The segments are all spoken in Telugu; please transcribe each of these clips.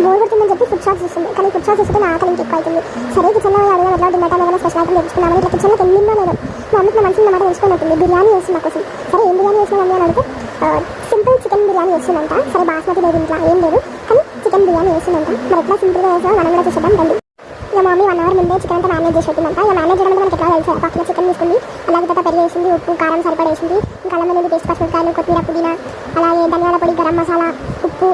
బోర్ కొడుతుందని చెప్పి ఫుడ్ షాప్ చూస్తుంది. కానీ ఫుడ్ షాప్ చూస్తే నా ఆకలి ఇంక ఎక్కువ అవుతుంది. సరే కిచెన్లో అడుగుదాం ఎట్లా తిన్నట్టు ఏమైనా స్పెషల్ ఐటమ్ తెచ్చుకున్నామని ఇట్లా కిచెన్లోకి వెళ్ళిందో నేను మా అమ్మకి నా మనసులో మాట తెలుసుకున్నట్టుంది. బిర్యానీ చేస్తుంది నా కోసం. సరే ఏం బిర్యానీ చేసిన మమ్మీ అని అడిగితే సింపుల్ చికెన్ బిర్యానీ చేస్తుందంట. సరే బాస్మతి లేదు ఇంట్లో ఏం లేదు కానీ చికెన్ బిర్యానీ చేస్తుందంట. మరి ఎట్లా సింపుల్గా చేసామో మనం కూడా చూసేద్దాం రండి. ఇక మమ్మీ 1 అవర్ ముందే చికెన్ అంతా మ్యానేజ్ చేసి పెట్టిందంట. ఇక మ్యానేజ్ చేయడం మనకి ఎట్లా తెలుసు పక్కన చికెన్ తీసుకుంది, అలాగే తర్వాత పెరుగు వేసింది, ఉప్పు కారం సరిపడేసింది, ఇంకా అల్లం వెల్లుల్లి పేస్ట్, పచ్చిమిరపకాయలు, కొత్తిమీర, పుదీనా, అలాగే ధనియాల పొడి, గరం మసాలా, ఉప్పు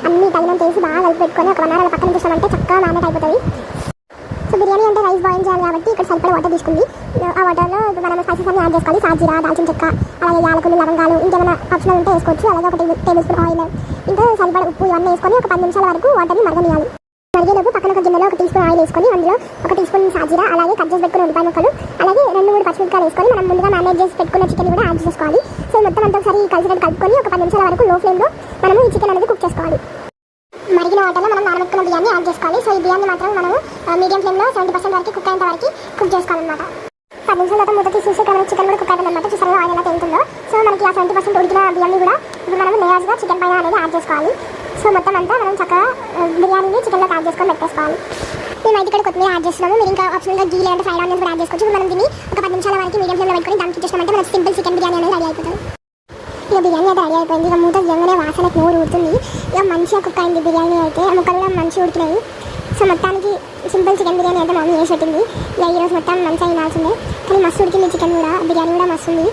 అన్నీ తగినంత వేసి బాగా కలిపి పెట్టుకొని ఒక 1 అవర్ పక్కన చూసామంటే చక్కగా మ్యానేజ్ అయిపోతుంది. సో బిర్యానీ అంటే రైస్ బాయిల్ చేయాలి కాబట్టి ఇక్కడ సరిపడ వాటర్ తీసుకుంది. ఆ వాటర్లో మనం స్పైసెస్ అన్ని యాడ్ చేసుకోవాలి. సాజీరా, దాల్చిన చెక్క, అలాగే యాలకులు, లవంగాలు, ఇంకేమైనా ఆప్షనల్ ఉంటే వేసుకోవచ్చు. అలాగే 1 టేబుల్ స్పూన్ ఆయిల్, ఇంకా సరిపడ ఉప్పు ఇవన్నీ వేసుకొని ఒక 10 నిమిషాల వరకు వాటర్ని మరగనియాలి. మరిగేలోపు పక్కన ఒక గిన్నెలో 1 టీ స్పూన్ ఆయిల్ వేసుకొని అందులో 1 టీ స్పూన్ సాజీరా, అలాగే కట్ చేసి పెట్టుకున్న ఉల్లిపాయ ముక్కలు, అలాగే 2-3 పచ్చిమిరపకాయలు వేసుకొని మనం ముందుగా మ్యారినేట్ చేసి పెట్టుకున్న చికెన్ కూడా యాడ్ చేసుకోవాలి. సో మొత్తం అంతా ఒకసారి కలిసినట్టు కలుపుకొని ఒక 10 నిమిషాల వరకు లో ఫ్లేమ్లో మనం ఈ చికెన్ అనేది కుక్ చేసుకోవాలి. మరిగిన వాటర్లో మనం నానబెట్టుకున్న బిర్యానీ యాడ్ చేసుకోవాలి. సో ఈ బిర్యానీ మాత్రం మనం మీడియం ఫ్లేమ్లో 70% వరకు కుక్ అయ్యేంత వరకు కుక్ చేసుకోవాలన్నమాట. 10 నిమిషాల తర్వాత మూత తీసి చూసి చికెన్ కూడా కుక్ అయిపోయిందన్నమాట. చూసారు ఆయిల్ ఎలా తేలుతుందో. సో మనకి ఆ 70% ఉడికిన బిర్యానీ కూడా ఇప్పుడు మనం లేయర్స్గా చికెన్ పైన అనేది యాడ్ చేసుకోవాలి. సో మొత్తం అంతా మనం చక్కగా బిర్యానీని చికెన్లో యాడ్ చేసుకొని పెట్టేసుకోవాలి. మేము అయితే ఇక్కడ కొత్తిమీర యాడ్ చేస్తున్నాము. మీరు ఇంకా ఆప్షనల్గా గీ లేదంటే ఫ్రైడ్ ఆనియన్స్ కూడా యాడ్ చేసుకోవచ్చు. ఇప్పుడు మనం దీన్ని ఒక 10 నిమిషాల వరకు మీడియం ఫ్లేమ్లో పెట్టుకొని దానికి ఇచ్చేసామంటే మనకి సింపుల్ చికెన్ బిర్యానీ అనేది రెడీ అయిపోతుంది. ఇక బిర్యానీ అయితే రెడీ అయిపోయింది. ఇక మూత జంగానే వాసనకు నోరు ఊరుతుంది. ఇక మంచిగా కుక్ అయింది బిర్యానీ అయితే. ముక్కలు కూడా మంచిగా ఉడికినాయి. సో మొత్తానికి సింపుల్ చికెన్ బిర్యానీ అయితే మమ్మీ చేసి పెట్టింది. ఇక ఈరోజు మొత్తం మంచిగా తినాల్సిందే. కానీ మస్తు ఉడికింది చికెన్ కూడా, బిర్యానీ కూడా మస్తు ఉంది.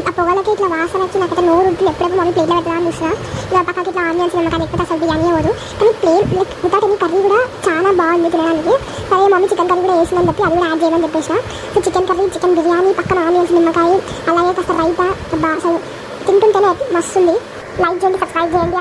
ఆ పొగలకి ఇట్లా వాసనకి నాకు అయితే నోరు ఉడికి ఎప్పుడెప్పుడు మమ్మీ ప్లేట్లో పెట్టాలని చూసినా. ఇక పక్కకి ఇట్లా ఆనియన్స్ నిమ్మకాయ ఎక్కువ అసలు బిర్యానీ అవ్వదు. కానీ ప్లేన్ వితౌట్ కర్రీ కూడా చాలా బాగుంది తినడానికి. సరే మమ్మీ చికెన్ కర్రీ కూడా వేసిందని చెప్పి అది కూడా యాడ్ చేయమని చెప్పేసిన. So chicken curry, chicken biryani, పక్కన ఆనియన్స్ నిమ్మకాయ, అలాగే కాస్త రైతా, అసలు తింటుంటేనే మస్తు ఉంది. లైక్ చేయండి, సబ్స్క్రైబ్ చేయండి.